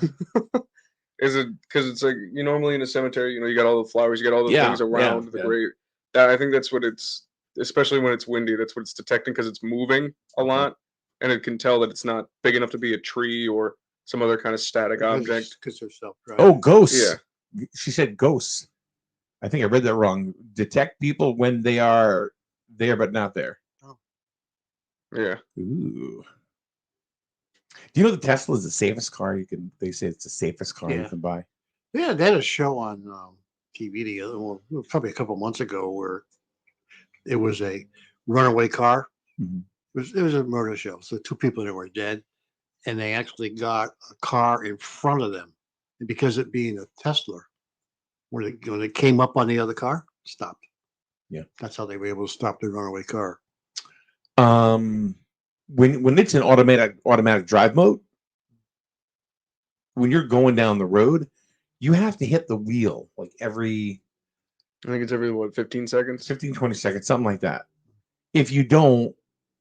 [SPEAKER 5] Is it because it's like you normally in a cemetery? You got all the flowers, you got all the things around the grave. I think that's what it's, especially when it's windy. That's what it's detecting because it's moving a lot, and it can tell that it's not big enough to be a tree or some other kind of static object.
[SPEAKER 4] Because they're self-driving.
[SPEAKER 3] Oh, ghosts.
[SPEAKER 5] Yeah.
[SPEAKER 3] She said ghosts. I think I read that wrong. Detect people when they are there but not there.
[SPEAKER 4] Oh.
[SPEAKER 5] Yeah.
[SPEAKER 3] Ooh. Do you know the Tesla is the safest car you can? They say it's the safest car you can buy.
[SPEAKER 4] Yeah, they had a show on TV probably a couple months ago where it was a runaway car.
[SPEAKER 3] Mm-hmm.
[SPEAKER 4] It was a murder show. So 2 people that were dead, and they actually got a car in front of them, and because it being a Tesla, when it came up on the other car, stopped.
[SPEAKER 3] Yeah,
[SPEAKER 4] that's how they were able to stop the runaway car.
[SPEAKER 3] When it's in automatic drive mode, when you're going down the road, you have to hit the wheel like every,
[SPEAKER 5] I think it's every 15 seconds?
[SPEAKER 3] 15, 20 seconds, something like that. If you don't,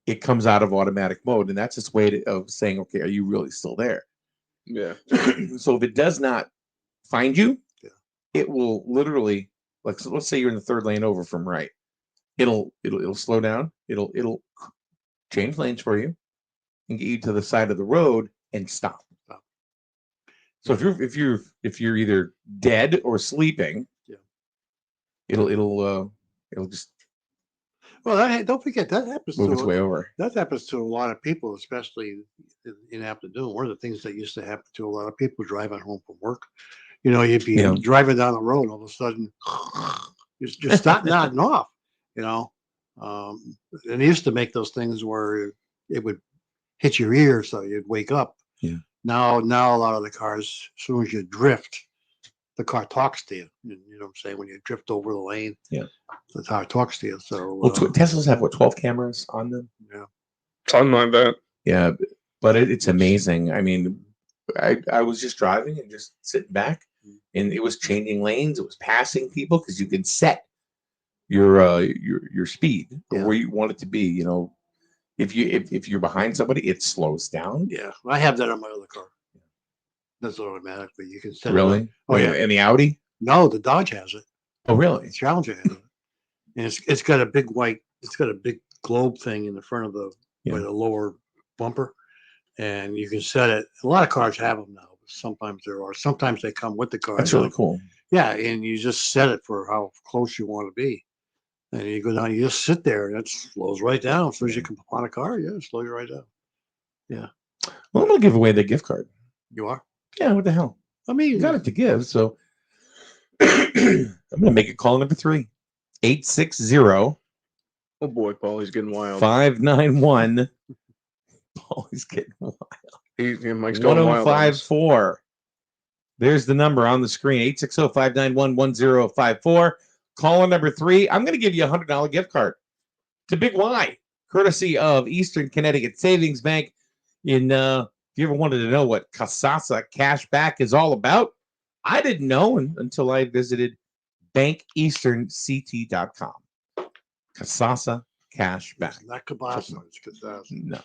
[SPEAKER 3] it comes out of automatic mode, and that's its way of saying, okay, are you really still there?
[SPEAKER 5] Yeah.
[SPEAKER 3] So if it does not find you,
[SPEAKER 4] Yeah.
[SPEAKER 3] it will literally, like, so let's say you're in the third lane over from right. It'll slow down. It'll change lanes for you and get you to the side of the road and stop. So if you're either dead or sleeping,
[SPEAKER 4] Yeah.
[SPEAKER 3] it'll just
[SPEAKER 4] Well, don't forget that happens
[SPEAKER 3] move its way
[SPEAKER 4] to
[SPEAKER 3] over.
[SPEAKER 4] that happens to a lot of people, especially in afternoon. One of the things that used to happen to a lot of people driving home from work. You know, you'd be
[SPEAKER 3] Yeah.
[SPEAKER 4] driving down the road, all of a sudden, you're stop nodding off. You know, and they used to make those things where it would hit your ear, so you'd wake up.
[SPEAKER 3] Yeah.
[SPEAKER 4] Now, a lot of the cars, as soon as you drift, the car talks to you. You know what I'm saying? When you drift over the lane,
[SPEAKER 3] Yeah.
[SPEAKER 4] the car talks to you. So,
[SPEAKER 3] Well, Teslas have 12 cameras on them.
[SPEAKER 4] yeah.
[SPEAKER 5] Something like that.
[SPEAKER 3] Yeah, but it's amazing. I mean, I was just driving and just sitting back, and it was changing lanes. It was passing people because you can set your speed or
[SPEAKER 4] Yeah.
[SPEAKER 3] where you want it to be. You know, if you're behind somebody, it slows down.
[SPEAKER 4] Yeah, I have that on my other car. That's automatically. You can set it up.
[SPEAKER 3] Really?
[SPEAKER 4] Oh, yeah.
[SPEAKER 3] And the Audi?
[SPEAKER 4] No, the Dodge has it.
[SPEAKER 3] Oh, really?
[SPEAKER 4] The Challenger has it, and it's got a big white. It's got a big globe thing in the front of the by the lower bumper, and you can set it. A lot of cars have them now. But sometimes there are. Sometimes they come with the car.
[SPEAKER 3] That's really cool.
[SPEAKER 4] Yeah, and you just set it for how close you want to be, and you go down. You just sit there, and it slows right down. As soon as you come upon a car, yeah, slow you right down. Yeah.
[SPEAKER 3] Well, I'm gonna give away the gift card.
[SPEAKER 4] You are.
[SPEAKER 3] Yeah, what the hell?
[SPEAKER 4] I mean,
[SPEAKER 3] You got it to give, so I'm gonna make it call number 3. 860
[SPEAKER 5] Oh boy, Paulie's getting wild.
[SPEAKER 3] 591. Paulie's getting wild.
[SPEAKER 5] Mike's going wild.
[SPEAKER 3] 1054. There's the number on the screen. 860-591-1054. Caller number 3. I'm gonna give you a $100 gift card to Big Y, courtesy of Eastern Connecticut Savings Bank. If you ever wanted to know what Casasa Cashback is all about, I didn't know until I visited bankeasternct.com. Casasa Cashback.
[SPEAKER 4] It's not Cabasa. It's Casasa.
[SPEAKER 3] No.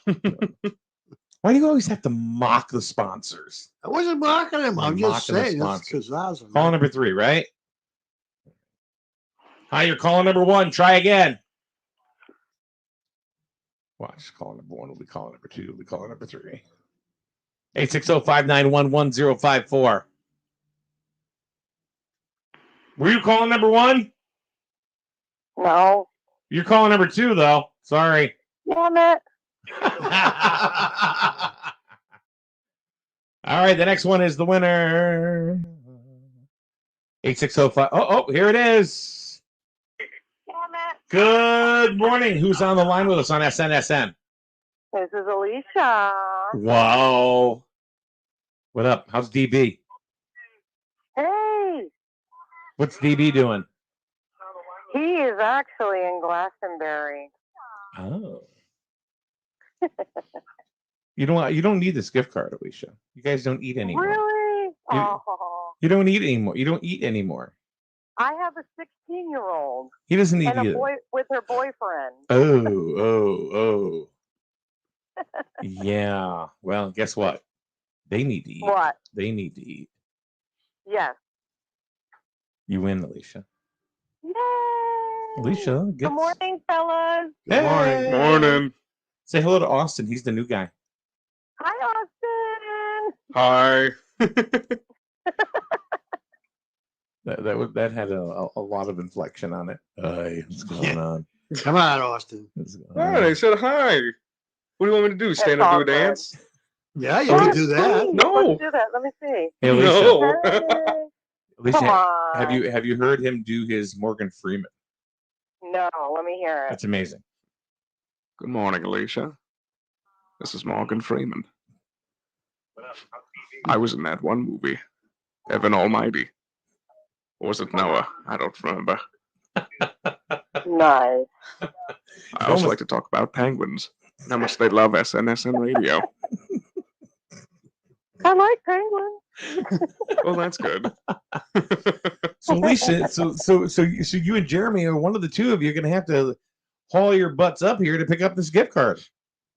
[SPEAKER 3] Why do you always have to mock the sponsors?
[SPEAKER 4] I wasn't mocking him. I'm just
[SPEAKER 3] Mocking the
[SPEAKER 4] saying that's
[SPEAKER 3] sponsors.
[SPEAKER 4] Casasa.
[SPEAKER 3] Call number 3, right? Hi, you're calling number 1. Try again. Watch. Call number 1 will be calling number 2. Will be calling number 3. 860-591-1054. Were you calling number 1?
[SPEAKER 6] No.
[SPEAKER 3] You're calling number 2, though. Sorry.
[SPEAKER 6] Damn it.
[SPEAKER 3] All right, the next one is the winner. 8605. Oh, here it is.
[SPEAKER 6] Damn it.
[SPEAKER 3] Good morning. Who's on the line with us on SNSN?
[SPEAKER 6] This is Alicia.
[SPEAKER 3] Wow. What up? How's DB?
[SPEAKER 6] Hey.
[SPEAKER 3] What's DB doing?
[SPEAKER 6] He is actually in Glastonbury.
[SPEAKER 3] Oh. You don't need this gift card, Alicia. You guys don't eat anymore.
[SPEAKER 6] Really?
[SPEAKER 3] You-
[SPEAKER 6] Oh.
[SPEAKER 3] You don't eat anymore. You don't eat anymore.
[SPEAKER 6] I have a 16-year-old
[SPEAKER 3] He doesn't eat
[SPEAKER 6] and a
[SPEAKER 3] either.
[SPEAKER 6] boy with her boyfriend.
[SPEAKER 3] Oh. Yeah. Well, guess what? They need to eat.
[SPEAKER 6] What?
[SPEAKER 3] They need to eat.
[SPEAKER 6] Yes.
[SPEAKER 3] You win, Alicia.
[SPEAKER 6] Yay.
[SPEAKER 3] Alicia,
[SPEAKER 6] Good morning, fellas.
[SPEAKER 3] Hey!
[SPEAKER 5] Morning.
[SPEAKER 3] Say hello to Austin. He's the new guy.
[SPEAKER 6] Hi, Austin.
[SPEAKER 5] Hi.
[SPEAKER 3] That had a lot of inflection on it. What's going on?
[SPEAKER 4] Come on, Austin.
[SPEAKER 3] What's going
[SPEAKER 5] Hi,
[SPEAKER 3] on?
[SPEAKER 5] they said hi. What do you want me to do? Stand up, do a
[SPEAKER 6] all good.
[SPEAKER 5] dance?
[SPEAKER 4] Yeah, you can do that.
[SPEAKER 5] No.
[SPEAKER 6] Let's do that. Let me see.
[SPEAKER 3] Hey, Alicia.
[SPEAKER 5] No.
[SPEAKER 6] Hey.
[SPEAKER 3] Alicia,
[SPEAKER 6] Come on.
[SPEAKER 3] have you heard him do his Morgan Freeman?
[SPEAKER 6] No, let me hear it.
[SPEAKER 3] That's amazing.
[SPEAKER 5] Good morning, Alicia. This is Morgan Freeman. I was in that one movie, Heaven Almighty. Or was it Noah? I don't remember.
[SPEAKER 6] Nice.
[SPEAKER 5] I also like to talk about penguins. How much they love SNSN radio.
[SPEAKER 6] I like penguins.
[SPEAKER 5] Well, that's good.
[SPEAKER 3] So Alicia, so you and Jeremy, or one of the two of you, are going to have to haul your butts up here to pick up this gift card.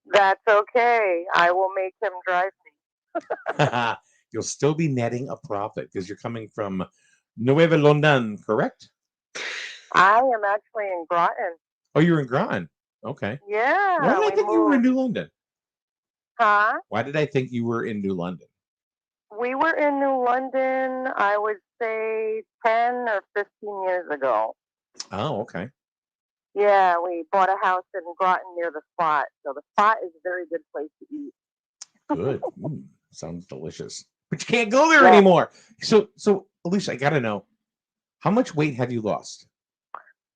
[SPEAKER 6] That's okay. I will make him drive me.
[SPEAKER 3] You'll still be netting a profit because you're coming from Nueva London, correct?
[SPEAKER 6] I am actually in Groton.
[SPEAKER 3] Oh, you're in Groton. Okay.
[SPEAKER 6] Yeah.
[SPEAKER 3] Why did I think you were in New London?
[SPEAKER 6] Huh?
[SPEAKER 3] Why did I think you were in New London?
[SPEAKER 6] We were in New London, I would say 10 or 15 years ago.
[SPEAKER 3] Oh, okay.
[SPEAKER 6] Yeah, we bought a house in Groton near the Spot. So the Spot is a very good place to eat.
[SPEAKER 3] Good. Sounds delicious. But you can't go there anymore. So Alicia, I gotta know, how much weight have you lost?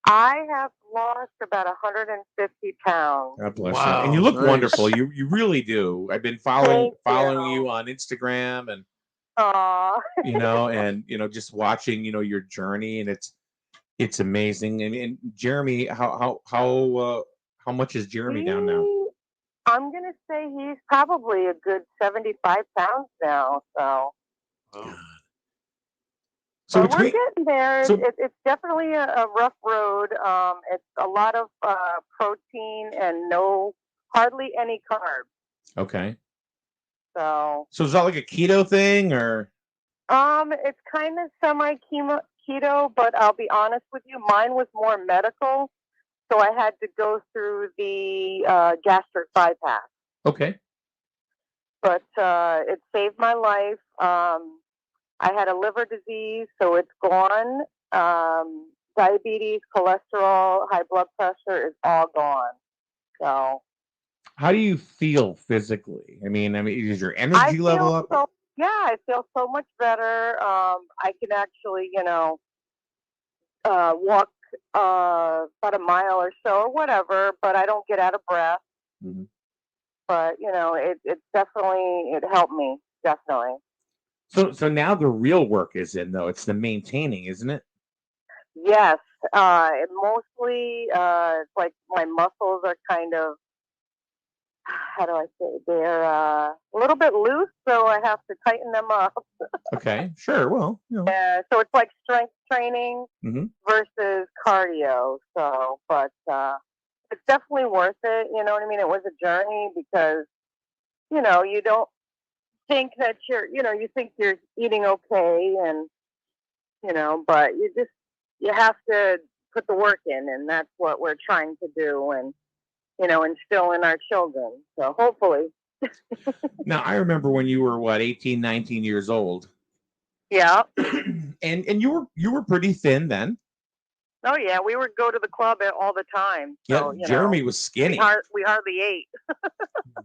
[SPEAKER 6] I have lost about 150 pounds.
[SPEAKER 3] God bless
[SPEAKER 4] Wow,
[SPEAKER 3] you. And you look
[SPEAKER 5] nice.
[SPEAKER 3] wonderful. You really do. I've been following
[SPEAKER 6] Thank
[SPEAKER 3] you on Instagram and
[SPEAKER 6] Aw.
[SPEAKER 3] and just watching, your journey, and it's amazing. And Jeremy, how much is Jeremy down now?
[SPEAKER 6] I'm gonna say he's probably a good 75 pounds now. So.
[SPEAKER 4] wow.
[SPEAKER 3] So
[SPEAKER 6] But we're getting there.
[SPEAKER 3] so-
[SPEAKER 6] It's definitely a rough road. It's a lot of protein and hardly any carbs.
[SPEAKER 3] Okay.
[SPEAKER 6] So
[SPEAKER 3] is that like a keto thing or?
[SPEAKER 6] it's kind of semi keto, but I'll be honest with you, mine was more medical, so I had to go through the gastric bypass.
[SPEAKER 3] Okay.
[SPEAKER 6] But it saved my life. I had a liver disease, so it's gone. Diabetes, cholesterol, high blood pressure is all gone. So
[SPEAKER 3] How do you feel physically? I mean, is your energy level up?
[SPEAKER 6] I feel so much better. I can actually, walk about a mile or so or whatever, but I don't get out of breath.
[SPEAKER 3] Mhm.
[SPEAKER 6] But it definitely helped me, definitely.
[SPEAKER 3] So now the real work is in, though. It's the maintaining, isn't it?
[SPEAKER 6] Yes, mostly it's like my muscles are kind of, how do I say, they're a little bit loose, so I have to tighten them up.
[SPEAKER 3] Okay, sure. Well,
[SPEAKER 6] Yeah, so it's like strength training
[SPEAKER 3] Mhm.
[SPEAKER 6] versus cardio. So, but it's definitely worth it. You know what I mean? It was a journey because you don't think that you think you're eating okay, and but you have to put the work in, and that's what we're trying to do, and instill in our children. So hopefully.
[SPEAKER 3] Now, I remember when you were 18, 19 years old.
[SPEAKER 6] Yeah.
[SPEAKER 3] and you were pretty thin then.
[SPEAKER 6] Oh yeah, we would go to the club all the time. So
[SPEAKER 3] Jeremy was skinny.
[SPEAKER 6] We hardly ate.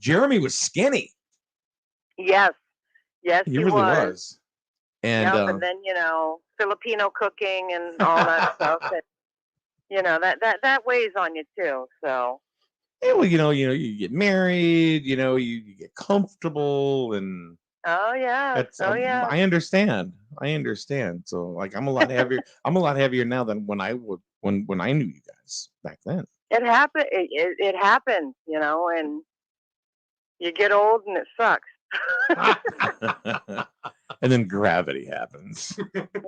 [SPEAKER 3] Jeremy was skinny.
[SPEAKER 6] Yes,
[SPEAKER 3] He really was. And
[SPEAKER 6] and then Filipino cooking and all that stuff. That weighs on you too. So.
[SPEAKER 3] Yeah, well, you get married. You get comfortable, and
[SPEAKER 6] oh yeah, yeah.
[SPEAKER 3] I understand. So, like, I'm a lot heavier. I'm a lot heavier now than when I knew you guys back then.
[SPEAKER 6] It happened. It happens, and you get old and it sucks.
[SPEAKER 3] And then gravity happens.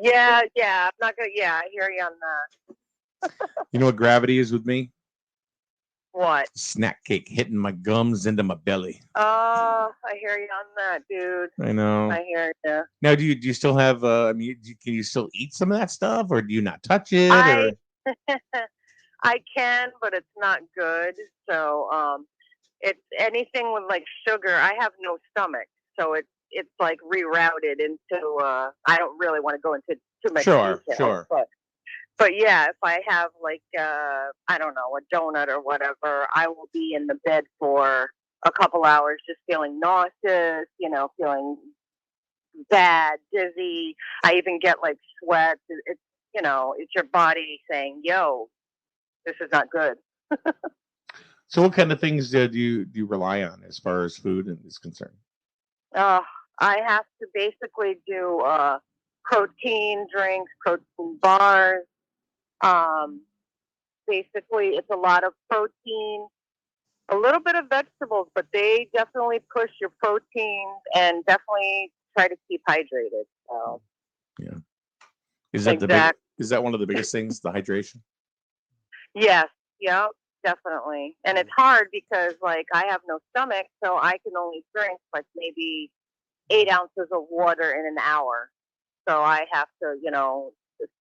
[SPEAKER 6] Yeah. I'm not gonna. Yeah, I hear you on that.
[SPEAKER 3] You know what gravity is with me?
[SPEAKER 6] What?
[SPEAKER 3] Snack cake hitting my gums into my belly.
[SPEAKER 6] Oh, I hear you on that, dude.
[SPEAKER 3] I know.
[SPEAKER 6] I hear you.
[SPEAKER 3] Now, do you still have? Can you still eat some of that stuff, or do you not touch it?
[SPEAKER 6] I can, but it's not good. So, it's anything with like sugar. I have no stomach, so it's like rerouted into. I don't really want to go into too much detail.
[SPEAKER 3] Sure.
[SPEAKER 6] But yeah, if I have like I don't know, a donut or whatever, I will be in the bed for a couple hours, just feeling nauseous. Feeling bad, dizzy. I even get like sweats. It's it's your body saying, "Yo, this is not good."
[SPEAKER 3] So, what kind of things do you rely on as far as food is concerned?
[SPEAKER 6] I have to basically do protein drinks, protein bars. Basically, it's a lot of protein, a little bit of vegetables, but they definitely push your proteins and definitely try to keep hydrated. So,
[SPEAKER 3] yeah, is that one of the biggest things, the hydration?
[SPEAKER 6] Yes, yeah. definitely. And it's hard because, like, I have no stomach, so I can only drink like maybe 8 ounces of water in an hour. So I have to,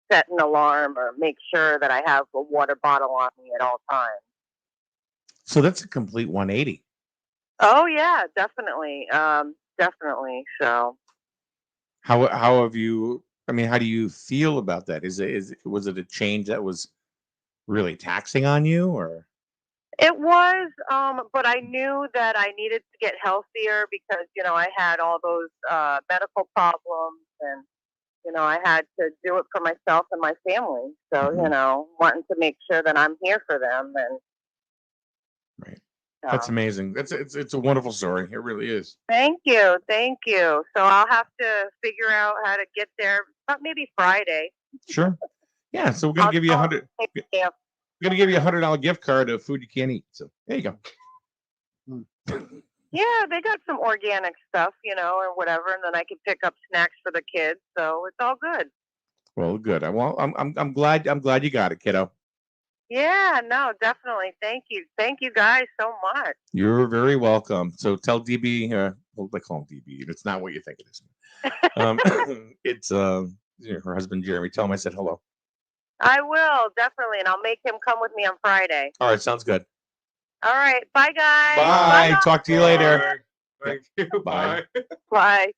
[SPEAKER 6] set an alarm or make sure that I have a water bottle on me at all times.
[SPEAKER 3] So that's a complete 180.
[SPEAKER 6] Oh yeah, definitely. Definitely. So
[SPEAKER 3] How have you? I mean, how do you feel about that? Was it a change that was really taxing on you, or?
[SPEAKER 6] it was, but I knew that I needed to get healthier because, I had all those medical problems and, I had to do it for myself and my family. So, wanting to make sure that I'm here for them. And
[SPEAKER 3] Right. That's amazing. It's a wonderful story. It really is.
[SPEAKER 6] Thank you. Thank you. So I'll have to figure out how to get there, but maybe Friday.
[SPEAKER 3] Sure. Yeah. So we're gonna give you $100.
[SPEAKER 6] Yeah.
[SPEAKER 3] We're gonna give you $100 gift card of food you can't eat. So there you go.
[SPEAKER 6] Yeah, they got some organic stuff, or whatever, and then I can pick up snacks for the kids. So it's all good.
[SPEAKER 3] Well, good. I'm glad you got it, kiddo.
[SPEAKER 6] Yeah, no, definitely. Thank you. Thank you guys so much.
[SPEAKER 3] You're very welcome. So tell DB, well, they call him DB. It's not what you think it is. It's her husband Jeremy. Tell him I said hello.
[SPEAKER 6] I will, definitely, and I'll make him come with me on Friday.
[SPEAKER 3] All right, sounds good.
[SPEAKER 6] All right, bye guys.
[SPEAKER 3] Bye. Talk to you later.
[SPEAKER 5] Thank you.
[SPEAKER 3] Bye.
[SPEAKER 6] Bye.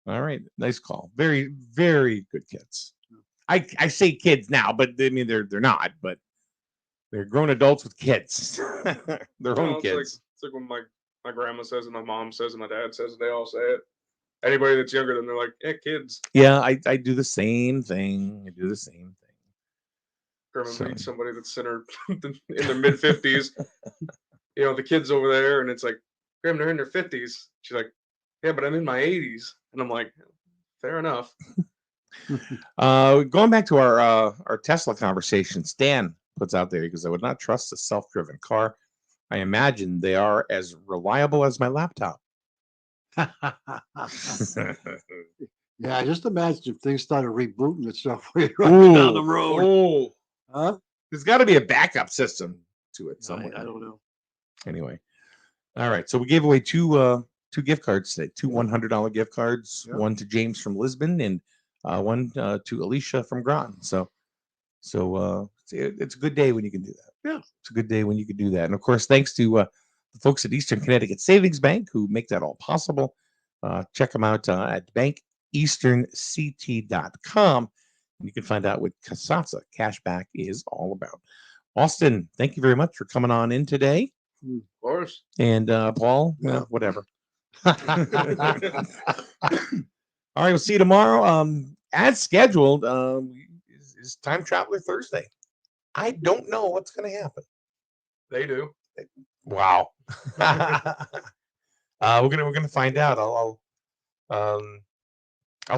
[SPEAKER 3] All right, nice call. Very, very good kids. I say kids now, but I mean they're not, but they're grown adults with kids. Their own kids.
[SPEAKER 5] It's like when my grandma says and my mom says and my dad says, they all say it. Anybody that's younger than they're like, kids.
[SPEAKER 3] Yeah, I do the same thing.
[SPEAKER 5] Grandma meets somebody that's in their mid 50s. The kids over there, and it's like, Grandma, they're in their 50s. She's like, yeah, but I'm in my 80s, and I'm like, fair enough.
[SPEAKER 3] Going back to our Tesla conversation, Stan puts out there because I would not trust a self-driven car. I imagine they are as reliable as my laptop.
[SPEAKER 4] Yeah, just imagine if things started rebooting itself when you're driving down the road.
[SPEAKER 3] Oh,
[SPEAKER 4] Huh?
[SPEAKER 3] There's got to be a backup system to it somewhere.
[SPEAKER 4] I don't know.
[SPEAKER 3] Anyway, all right. So we gave away two gift cards today. Two $100 gift cards.
[SPEAKER 4] Yeah.
[SPEAKER 3] One to James from Lisbon and one to Alicia from Groton. So it's a good day when you can do that.
[SPEAKER 4] Yeah,
[SPEAKER 3] it's a good day when you can do that. And of course, thanks to the folks at Eastern Connecticut Savings Bank who make that all possible. Check them out at bankeasternct.com. And you can find out what Kasasa Cashback is all about. Austin, thank you very much for coming on in today.
[SPEAKER 5] Of course.
[SPEAKER 3] And Paul, whatever. All right, we'll see you tomorrow. As scheduled, is Time Traveler Thursday. I don't know what's going to happen.
[SPEAKER 5] They do.
[SPEAKER 3] Wow. We're gonna find out. I'll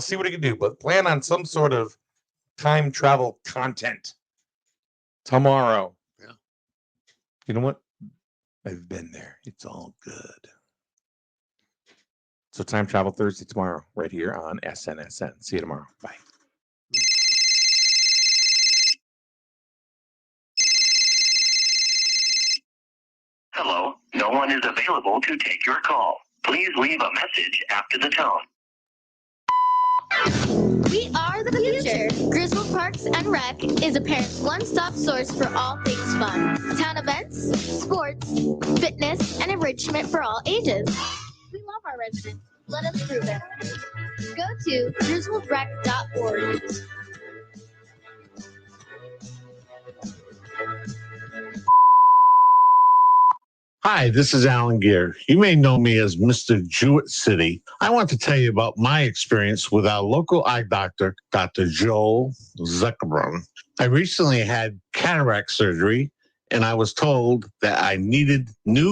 [SPEAKER 3] see what I can do, but plan on some sort of time travel content tomorrow.
[SPEAKER 4] Yeah.
[SPEAKER 3] You know what? I've been there. It's all good. So Time Travel Thursday tomorrow, right here on SNSN. See you tomorrow. Bye.
[SPEAKER 7] Hello, no one is available to take your call. Please leave a message after the tone.
[SPEAKER 8] We are the future. Griswold Parks and Rec is a parent's one-stop source for all things fun. Town events, sports, fitness, and enrichment for all ages. We love our residents. Let us prove it. Go to griswoldrec.org.
[SPEAKER 1] Hi, this is Alan Gear. You may know me as Mr. Jewett City. I want to tell you about my experience with our local eye doctor, Dr. Joel Zuckerbrun. I recently had cataract surgery, and I was told that I needed new